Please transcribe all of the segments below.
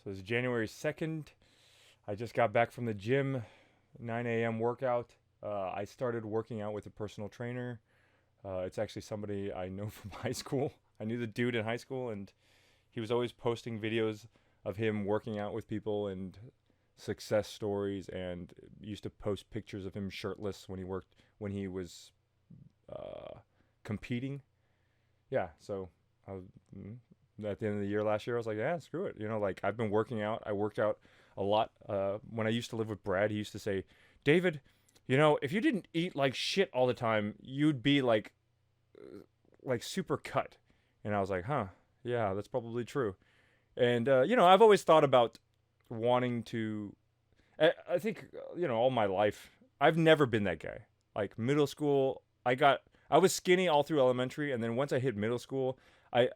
So it's January 2nd. I just got back from the gym, 9 a.m. workout. I started working out with a personal trainer. It's actually somebody I know from high school. I knew the dude in high school, and he was always posting videos of him working out with people and success stories, and used to post pictures of him shirtless when he was uh, competing. Yeah, so I was, at the end of the year last year, I was like, yeah, screw it. Like I've been working out. I worked out a lot. When I used to live with Brad, he used to say, David, if you didn't eat like shit all the time, you'd be like super cut. And I was like, huh, yeah, that's probably true. And I've always thought about wanting to. I think all my life, I've never been that guy. Like middle school, I was skinny all through elementary, and then once I hit middle school, I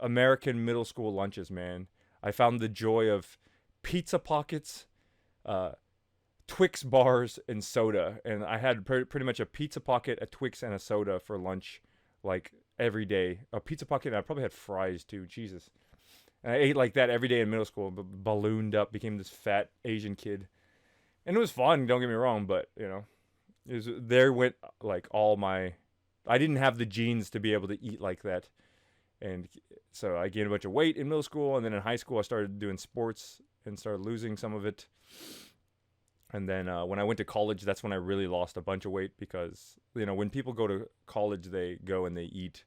American middle school lunches, man. I found the joy of pizza pockets, uh, Twix bars, and soda, and I had pretty much a pizza pocket, a Twix, and a soda for lunch, like every day. A pizza pocket, and I probably had fries too. Jesus, and I ate like that every day in middle school. Ballooned up, became this fat Asian kid, and it was fun. Don't get me wrong, but there went like all my. I didn't have the genes to be able to eat like that, and so I gained a bunch of weight in middle school, and then in high school I started doing sports and started losing some of it. And then when I went to college, that's when I really lost a bunch of weight because when people go to college, they go and they eat.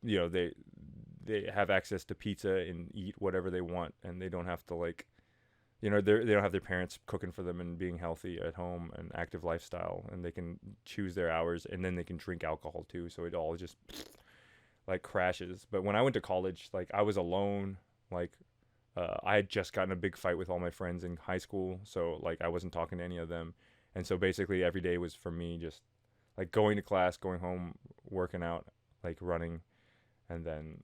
They have access to pizza and eat whatever they want, and they don't have to they don't have their parents cooking for them and being healthy at home and active lifestyle, and they can choose their hours, and then they can drink alcohol too. So it all just like crashes. But when I went to college, like I was alone. Like I had just gotten a big fight with all my friends in high school, so like I wasn't talking to any of them, and so basically every day was for me just like going to class, going home, working out, like running, and then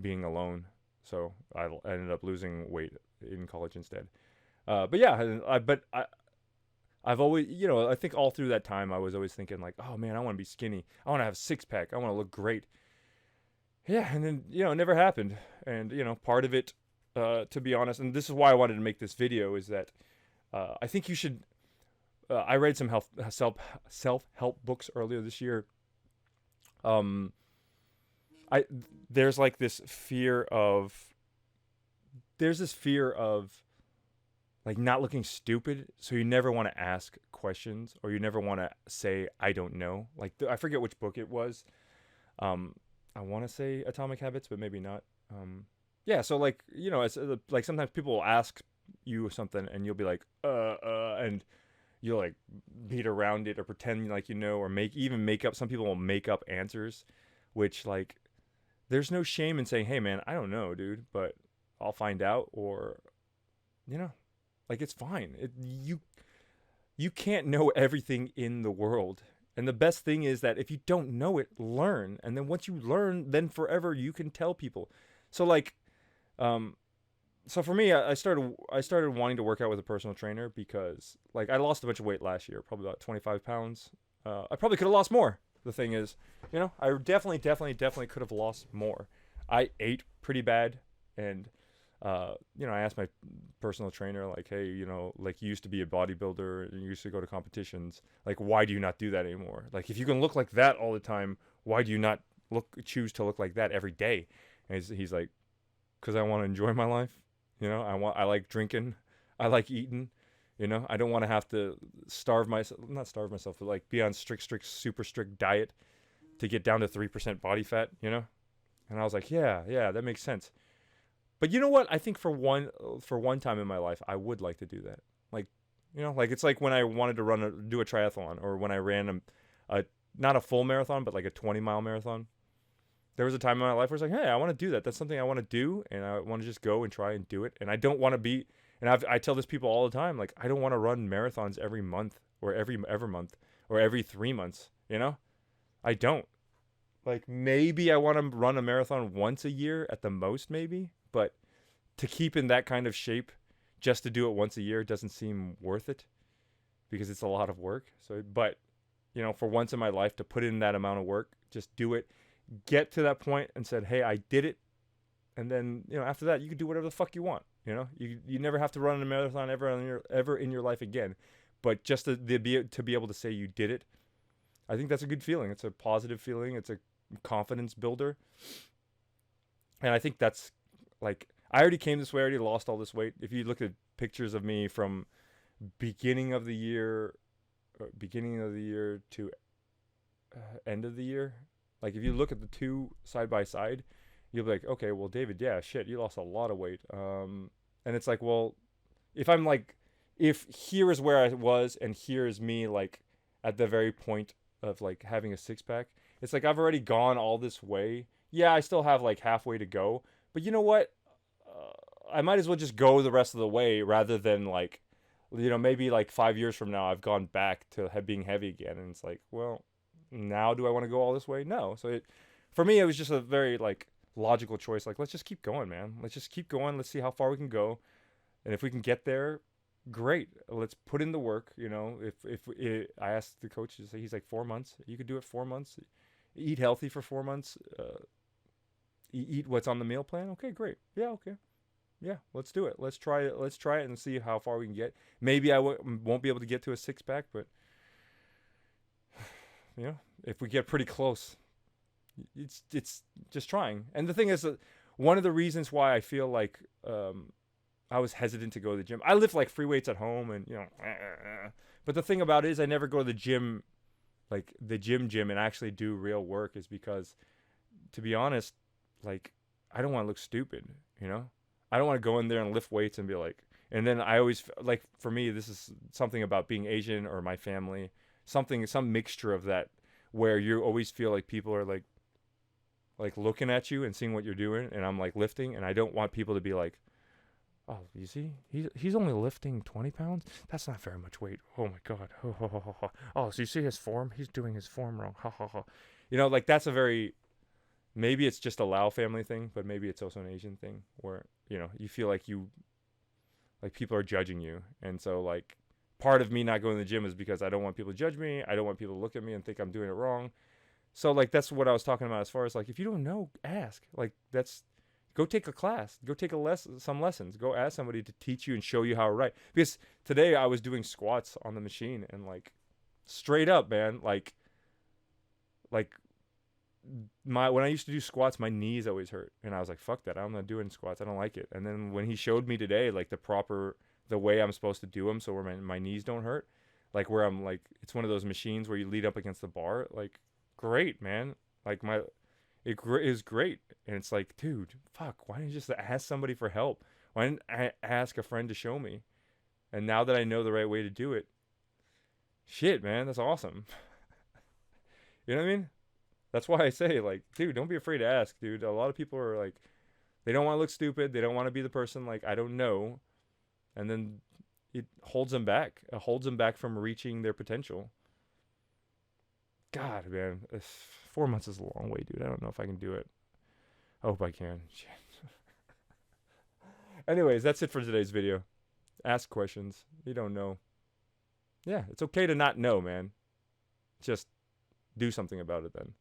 being alone. So I ended up losing weight in college instead. But yeah, I've always, I think all through that time, I was always thinking like, oh man, I want to be skinny. I want to have a six pack. I want to look great. Yeah. And then, it never happened. And, part of it, to be honest, and this is why I wanted to make this video, is that I think you should, I read some self-help books earlier this year. Um, I, there's like this fear of, there's this fear of like not looking stupid, so you never want to ask questions, or you never want to say I don't know. Like I forget which book it was. I want to say Atomic Habits, but maybe not. Yeah, so like it's like sometimes people will ask you something, and you'll be like and you'll like beat around it or pretend like or make up. Some people will make up answers, which like there's no shame in saying, hey man, I don't know, dude, but I'll find out, or like it's fine. You can't know everything in the world. And the best thing is that if you don't know it, learn. And then once you learn, then forever you can tell people. So like so for me, I started wanting to work out with a personal trainer because like I lost a bunch of weight last year, probably about 25 pounds. I probably could have lost more. The thing is, I definitely could have lost more. I ate pretty bad, and I asked my personal trainer, like, hey, like you used to be a bodybuilder and you used to go to competitions. Like, why do you not do that anymore? Like, if you can look like that all the time, why do you not choose to look like that every day? And he's like, because I want to enjoy my life. I like drinking. I like eating. I don't want to have to not starve myself, but like be on super strict diet to get down to 3% body fat, And I was like, yeah, that makes sense. But you know what? I think for one time in my life, I would like to do that. Like, like it's like when I wanted to do a triathlon, or when I ran a not a full marathon, but like a 20-mile marathon. There was a time in my life where I was like, hey, I want to do that. That's something I want to do, and I want to just go and try and do it. And I don't want to be, and I tell this people all the time, like I don't want to run marathons every month, or every month, or every 3 months. I don't. Like maybe I want to run a marathon once a year at the most, maybe. But to keep in that kind of shape just to do it once a year doesn't seem worth it, because it's a lot of work. So, but, for once in my life to put in that amount of work, just do it, get to that point and said, hey, I did it. And then, after that, you can do whatever the fuck you want. You never have to run a marathon ever in your life again. But just to be able to say you did it, I think that's a good feeling. It's a positive feeling. It's a confidence builder. And I think that's like, I already came this way. I already lost all this weight. If you look at pictures of me from beginning of the year to end of the year, like if you look at the two side by side, you'll be like, okay, well, David, yeah, shit, you lost a lot of weight. And it's like, well, if here is where I was and here is me, like at the very point of like having a six pack, it's like I've already gone all this way. Yeah, I still have like halfway to go, but you know what? I might as well just go the rest of the way rather than like, maybe like 5 years from now, I've gone back to being heavy again. And it's like, well, now do I want to go all this way? No. So for me, it was just a very like logical choice. Like, let's just keep going, man. Let's just keep going. Let's see how far we can go. And if we can get there, great. Let's put in the work. I asked the coach, he's like 4 months. You could do it 4 months. Eat healthy for 4 months. Eat what's on the meal plan. Okay, great. Yeah, okay. Yeah, let's do it. Let's try it. Let's try it and see how far we can get. Maybe I won't be able to get to a six pack, but if we get pretty close, it's just trying. And the thing is that one of the reasons why I feel like I was hesitant to go to the gym. I lift like free weights at home, and but the thing about it is I never go to the gym, like the gym, and actually do real work, is because, to be honest, like I don't want to look stupid. I don't want to go in there and lift weights and be like, and then I always, like, for me, this is something about being Asian or my family, some mixture of that, where you always feel like people are like looking at you and seeing what you're doing, and I'm like lifting, and I don't want people to be like, oh, you see, he's only lifting 20 pounds? That's not very much weight. Oh my God. Oh, so you see his form? He's doing his form wrong. Like that's a very, maybe it's just a Lao family thing, but maybe it's also an Asian thing where, you feel like people are judging you. And so like part of me not going to the gym is because I don't want people to judge me. I don't want people to look at me and think I'm doing it wrong. So like, that's what I was talking about as far as like, if you don't know, ask. Like go take a class, go take some lessons, go ask somebody to teach you and show you how to write. Because today I was doing squats on the machine and like straight up, man, like when I used to do squats, my knees always hurt, and I was like, fuck that, I'm not doing squats, I don't like it. And then when he showed me today like the way I'm supposed to do them, so where my knees don't hurt, like where I'm like, it's one of those machines where you lead up against the bar, like great, man, like it is great. And it's like, dude, fuck, why didn't you just ask somebody for help? Why didn't I ask a friend to show me? And now that I know the right way to do it, shit, man, that's awesome. You know what I mean? That's why I say, like, dude, don't be afraid to ask, dude. A lot of people are like, they don't want to look stupid. They don't want to be the person like, I don't know. And then it holds them back. It holds them back from reaching their potential. God, man, 4 months is a long way, dude. I don't know if I can do it. I hope I can. Shit. Anyways, that's it for today's video. Ask questions. You don't know. Yeah, it's okay to not know, man. Just do something about it then.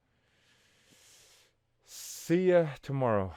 See ya tomorrow.